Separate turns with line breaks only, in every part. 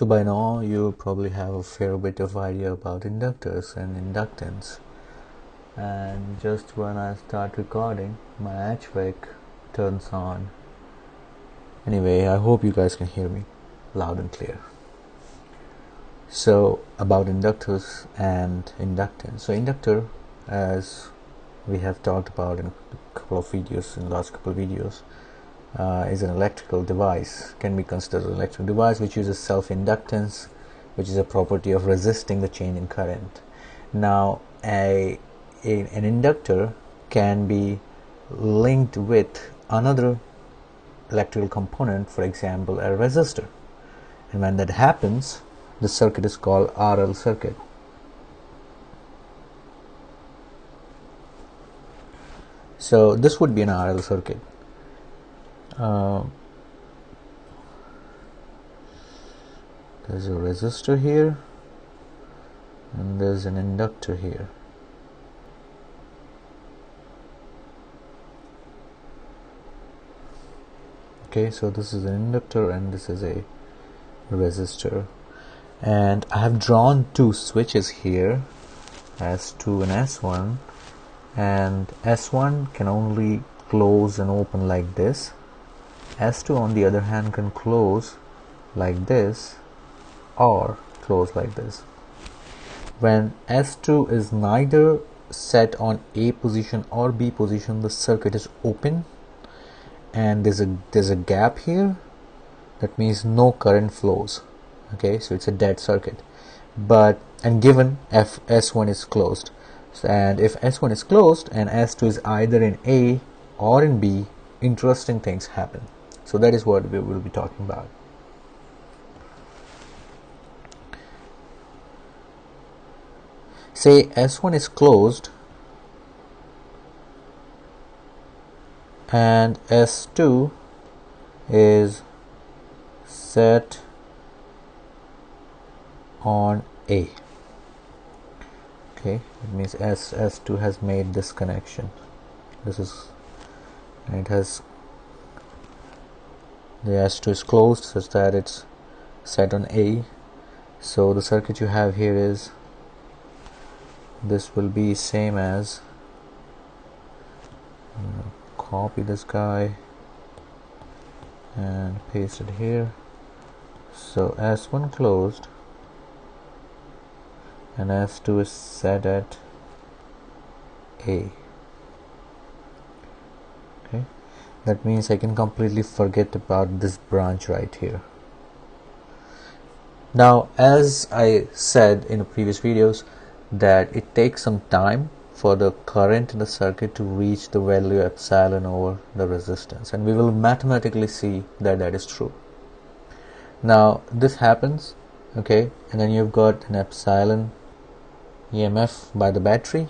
So by now you probably have a fair bit of idea about inductors and inductance, and just when I start recording my HVAC turns on. Anyway, I hope you guys can hear me loud and clear. So about inductors and inductance. So inductor, as we have talked about in a couple of videos, in the last couple of videos, is an electrical device, can be considered an electrical device which uses self-inductance, which is a property of resisting the change in current. Now an inductor can be linked with another electrical component, for example a resistor, and when that happens the circuit is called RL circuit. So this would be an RL circuit. There's a resistor here and there's an inductor here. Okay, so this is an inductor and this is a resistor, and I have drawn two switches here, S2 and S1, and S1 can only close and open like this. S2 on the other hand can close like this or close like this. When S2 is neither set on A position or B position, the circuit is open and there's a gap here. That means no current flows. Okay, so it's a dead circuit. And given if S1 is closed, and if S1 is closed and S2 is either in A or in B, interesting things happen. So that is what we will be talking about. Say S1 is closed and S2 is set on A. Okay, it means S2 has made this connection. This is, and it has, the S2 is closed such that it's set on A. So the circuit you have here is, this will be same as, copy this guy and paste it here. So S1 closed and S2 is set at A. Okay, that means I can completely forget about this branch right here. Now, as I said in the previous videos, that it takes some time for the current in the circuit to reach the value epsilon over the resistance, and we will mathematically see that that is true. Now this happens, okay, and then you've got an epsilon EMF by the battery.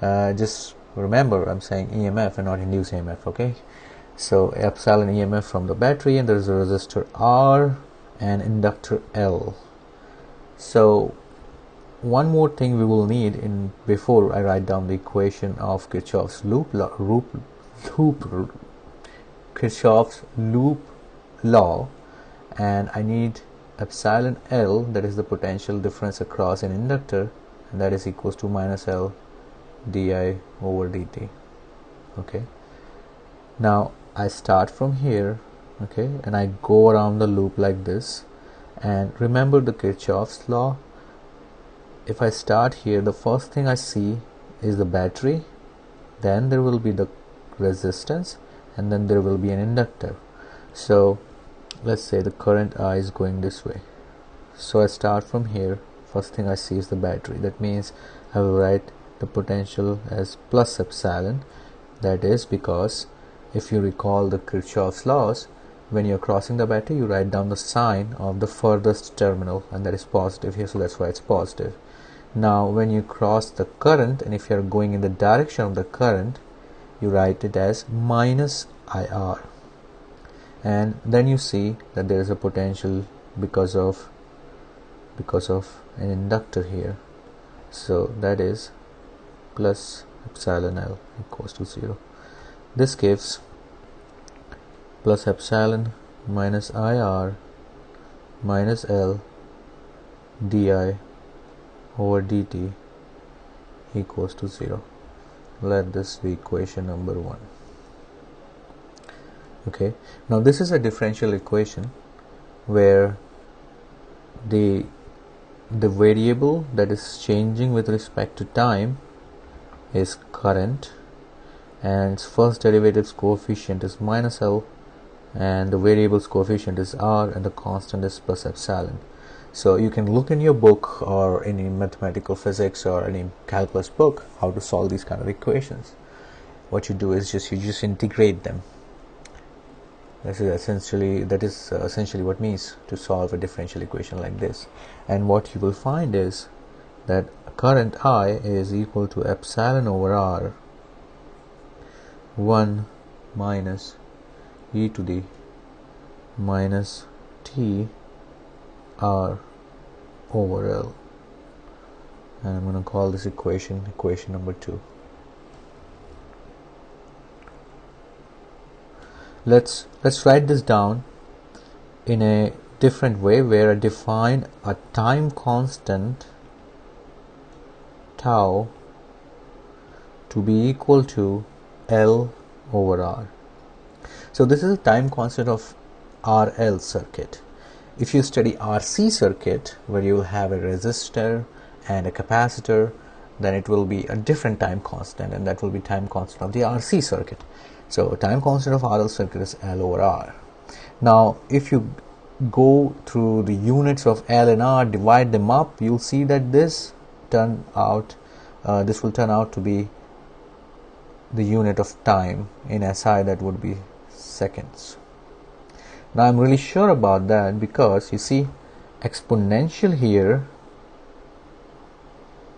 Just remember I'm saying EMF and not induced EMF, okay? So epsilon EMF from the battery, and there is a resistor R and inductor L. So one more thing we will need in before I write down the equation of Kirchhoff's loop law, and I need epsilon L, that is the potential difference across an inductor, and that is equals to minus L di over dt. Okay, now I start from here, okay, and I go around the loop like this, and remember the Kirchhoff's law. If I start here, the first thing I see is the battery, then there will be the resistance, and then there will be an inductor. So let's say the current I is going this way. So I start from here, first thing I see is the battery. That means I will write the potential as plus epsilon. That is because if you recall the Kirchhoff's laws, when you're crossing the battery, you write down the sign of the furthest terminal, and that is positive here, so that's why it's positive. Now when you cross the current, and if you are going in the direction of the current, you write it as minus IR, and then you see that there is a potential because of an inductor here, so that is plus epsilon L equals to 0. This gives plus epsilon minus IR minus L di over dt equals to 0. Let this be equation number 1. Okay, now this is a differential equation where the variable that is changing with respect to time is current, and its first derivative's coefficient is minus L, and the variable's coefficient is R, and the constant is plus epsilon. So you can look in your book or any mathematical physics or any calculus book how to solve these kind of equations. What you do is you just integrate them. That is essentially what means to solve a differential equation like this. And what you will find is that current I is equal to epsilon over R 1 minus e to the minus t R over L. And I'm going to call this equation number 2. Let's write this down in a different way, where I define a time constant tau to be equal to L over R. So this is a time constant of RL circuit. If you study RC circuit, where you will have a resistor and a capacitor, then it will be a different time constant, and that will be time constant of the RC circuit. So time constant of RL circuit is L over R. Now if you go through the units of L and R, divide them up, you'll see that this will turn out to be the unit of time in SI, that would be seconds. Now I'm really sure about that because you see exponential here,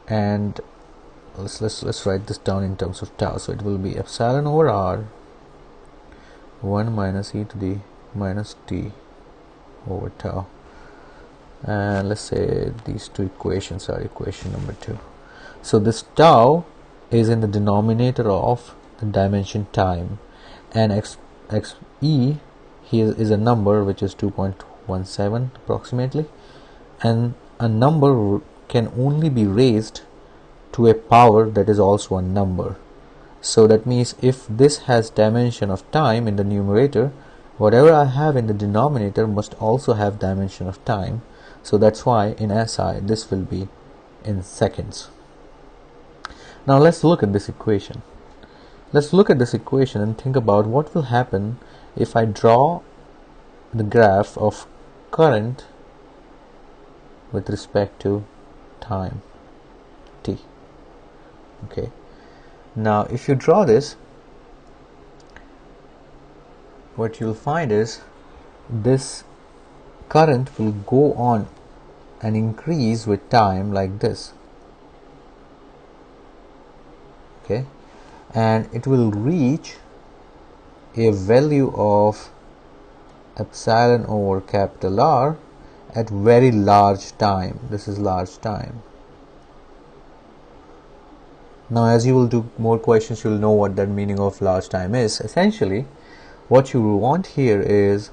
and let's write this down in terms of tau. So it will be epsilon over R 1 minus e to the minus t over tau. And let's say these two equations are equation number 2. So this tau is in the denominator of the dimension time, and e here is a number which is 2.17 approximately, and a number can only be raised to a power that is also a number. So that means if this has dimension of time in the numerator, whatever I have in the denominator must also have dimension of time. So that's why in SI this will be in seconds. Now let's look at this equation. Let's look at this equation and think about what will happen if I draw the graph of current with respect to time t. Okay. Now if you draw this, what you'll find is this current will go on and increase with time like this. Okay, and it will reach a value of epsilon over capital R at very large time. This is large time. Now as you will do more questions, you will know what that meaning of large time is. Essentially what you want here is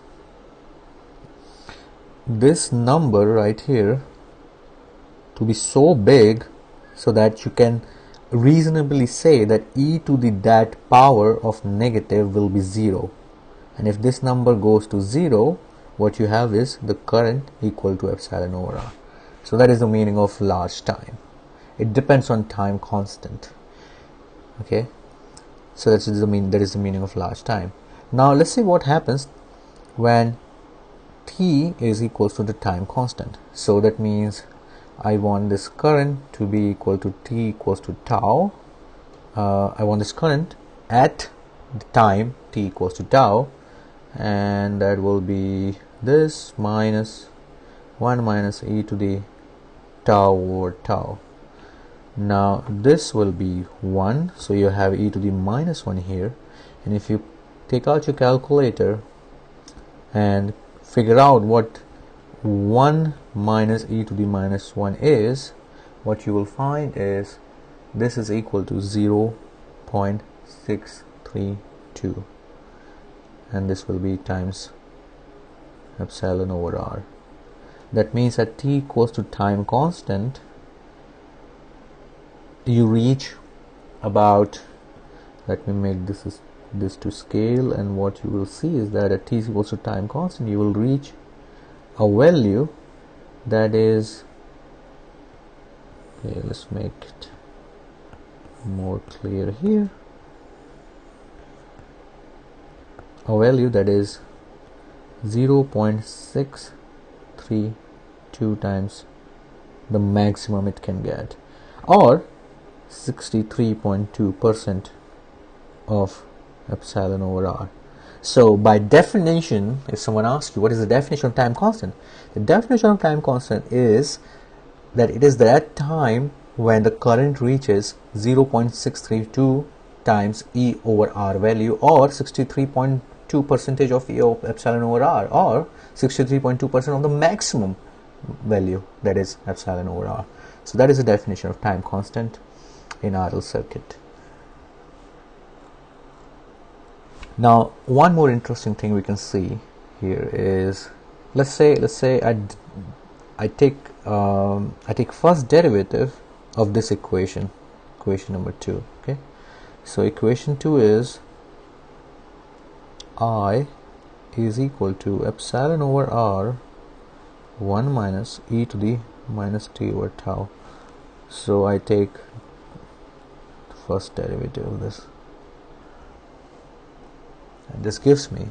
this number right here to be so big so that you can reasonably say that e to the that power of negative will be 0, and if this number goes to 0, what you have is the current equal to epsilon over R. So that is the meaning of large time. It depends on time constant. Okay, so that is the meaning of large time. Now let's see what happens when t is equal to the time constant. So that means I want this current to be equal to t equals to tau. I want this current at the time t equals to tau, and that will be this minus 1 minus e to the tau over tau. Now this will be 1, so you have e to the minus 1 here, and if you take out your calculator and figure out what 1 minus e to the minus 1 is, what you will find is this is equal to 0.632, and this will be times epsilon over R. That means at t equals to time constant, you reach about, let me make this to scale, and what you will see is that at t equals to time constant, you will reach a value that is, okay, let's make it more clear here, a value that is 0.632 times the maximum it can get, or 63.2% of epsilon over r. So by definition, if someone asks you what is the definition of time constant, the definition of time constant is that it is that time when the current reaches 0.632 times E over R value, or 63.2% of E of epsilon over R, or 63.2% of the maximum value, that is epsilon over R. So that is the definition of time constant in RL circuit. Now one more interesting thing we can see here is, let's say I take first derivative of this equation number 2. Okay, so equation 2 is I is equal to epsilon over R 1 minus e to the minus t over tau. So I take the first derivative of this, and this gives me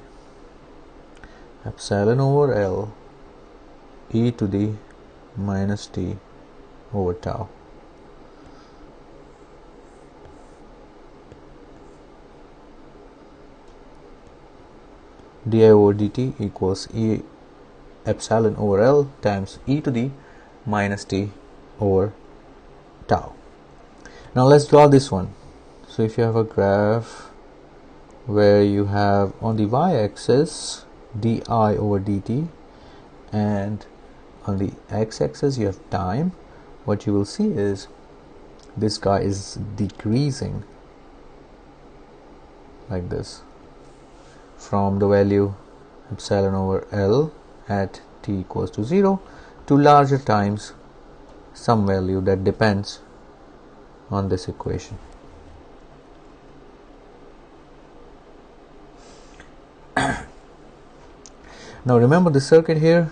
epsilon over L e to the minus t over tau. Di over dt equals e epsilon over L times e to the minus t over tau. Now let's draw this one. So if you have a graph where you have on the y-axis di over dt, and on the x-axis you have time, what you will see is this guy is decreasing like this from the value epsilon over L at t equals to 0 to larger times some value that depends on this equation. Now remember the circuit here,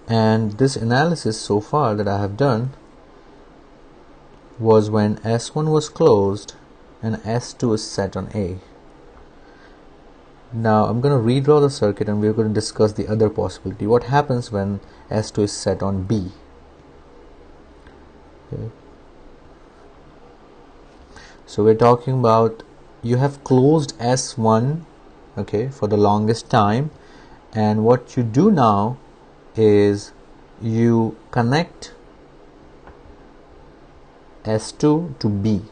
and this analysis so far that I have done was when S1 was closed and S2 is set on A. Now I'm going to redraw the circuit, and we're going to discuss the other possibility. What happens when S2 is set on B? Okay. So we're talking about you have closed S1, okay, for the longest time, and what you do now is you connect S2 to B.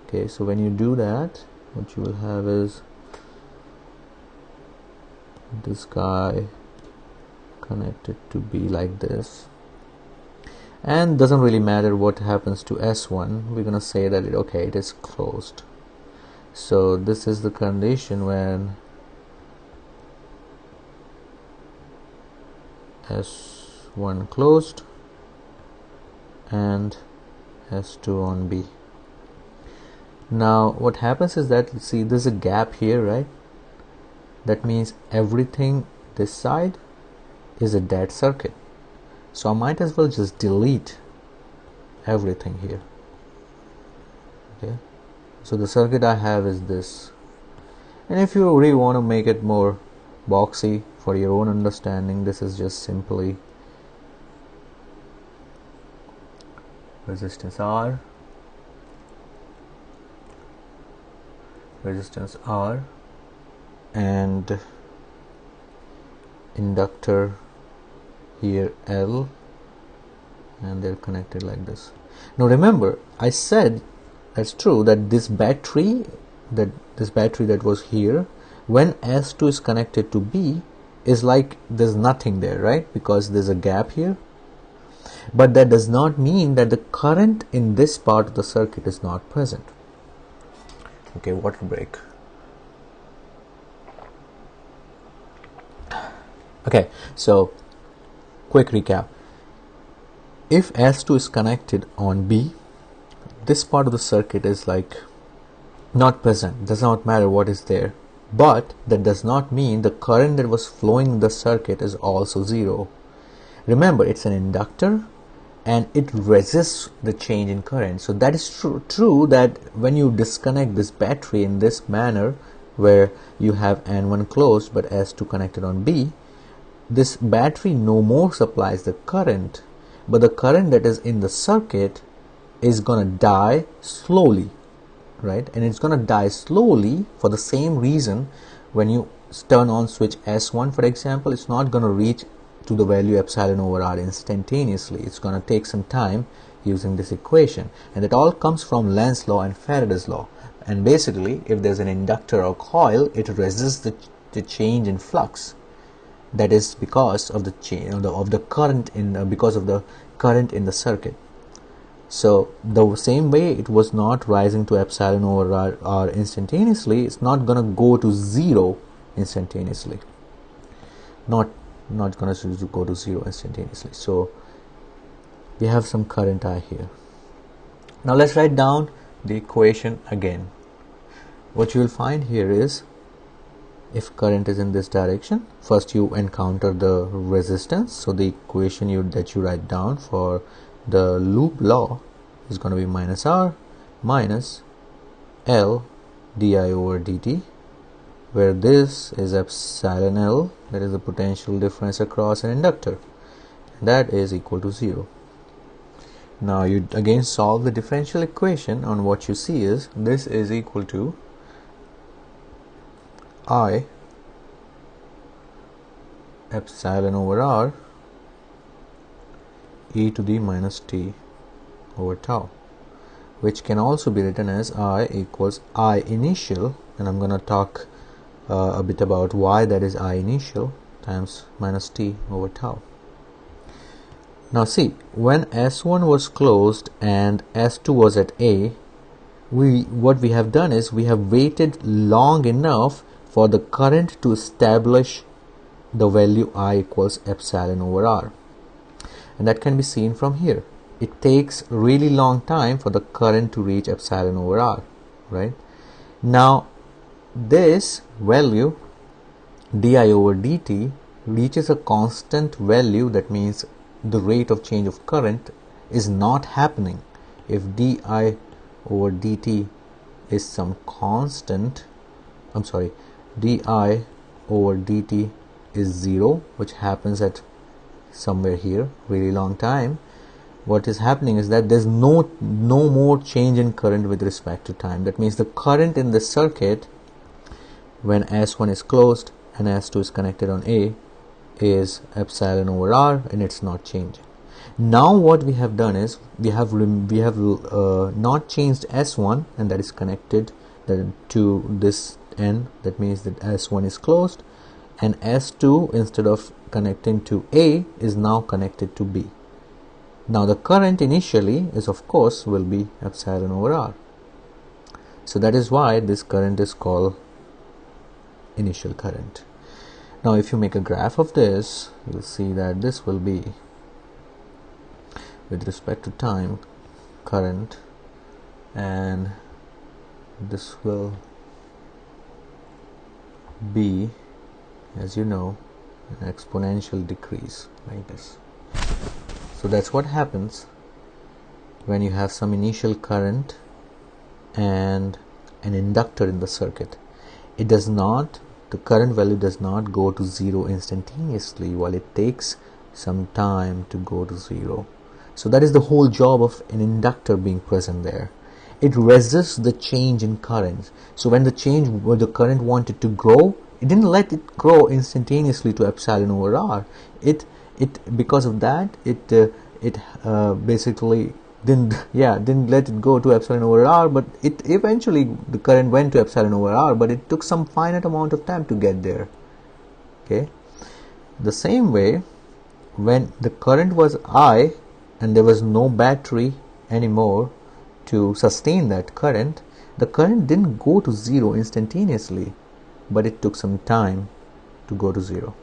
Okay, so when you do that, what you will have is this guy connected to B like this, and doesn't really matter what happens to S1. We're gonna say that it is closed. So this is the condition when S1 closed and S2 on B. Now what happens is that, see, there's a gap here, right? That means everything this side is a dead circuit, so I might as well just delete everything here. Okay, so the circuit I have is this, and if you really want to make it more boxy for your own understanding, this is just simply resistance R, and inductor here L, and they're connected like this. Now remember, I said that's true that this battery that was here, when S2 is connected to B, is like there's nothing there, right? Because there's a gap here. But that does not mean that the current in this part of the circuit is not present. Okay, water break. Okay, so quick recap. If S2 is connected on B, this part of the circuit is like not present, does not matter what is there, but that does not mean the current that was flowing in the circuit is also zero. Remember, it's an inductor and it resists the change in current. So that is true that when you disconnect this battery in this manner, where you have N1 closed but S2 connected on B, this battery no more supplies the current, but the current that is in the circuit is gonna die slowly, right? And it's gonna die slowly for the same reason. When you turn on switch S1, for example, it's not gonna reach to the value epsilon over R instantaneously. It's gonna take some time using this equation, and it all comes from Lenz's law and Faraday's law. And basically, if there's an inductor or coil, it resists the change in flux. That is because of the change of the current because of the current in the circuit. So the same way it was not rising to epsilon over R instantaneously, it's not gonna go to zero instantaneously. Not gonna go to zero instantaneously. So we have some current I here. Now let's write down the equation again. What you will find here is, if current is in this direction, first you encounter the resistance. So the equation that you write down for the loop law is going to be minus R minus L di over dt, where this is epsilon L, that is the potential difference across an inductor, and that is equal to 0. Now you again solve the differential equation, and what you see is this is equal to I epsilon over R e to the minus t over tau, which can also be written as I equals I initial, and I'm going to talk a bit about why that is I initial, times minus t over tau. Now see, when S1 was closed and S2 was at A, what we have done is we have waited long enough for the current to establish the value I equals epsilon over R, and that can be seen from here. It takes really long time for the current to reach epsilon over R, right? Now this value di over dt reaches a constant value. That means the rate of change of current is not happening. If di over dt is some constant, di over dt is 0, which happens at somewhere here really long time, what is happening is that there's no more change in current with respect to time. That means the current in the circuit when S1 is closed and S2 is connected on A is epsilon over R, and it's not changing. Now what we have done is we have not changed S1, and that is connected to this N. That means that S1 is closed, and S2, instead of connecting to A, is now connected to B. Now the current initially is, of course, will be epsilon over R. So that is why this current is called initial current. Now if you make a graph of this, you'll see that this will be, with respect to time, current, and this will be, as you know, an exponential decrease like this. So that's what happens when you have some initial current and an inductor in the circuit. The current value does not go to 0 instantaneously, while it takes some time to go to 0. So that is the whole job of an inductor being present there. It resists the change in current. So when the current wanted to grow, it didn't let it grow instantaneously to epsilon over R. Because of that, it basically didn't let it go to epsilon over R, but it eventually, the current went to epsilon over R, but it took some finite amount of time to get there. Okay, the same way, when the current was I and there was no battery anymore to sustain that current, the current didn't go to 0 instantaneously, but it took some time to go to 0.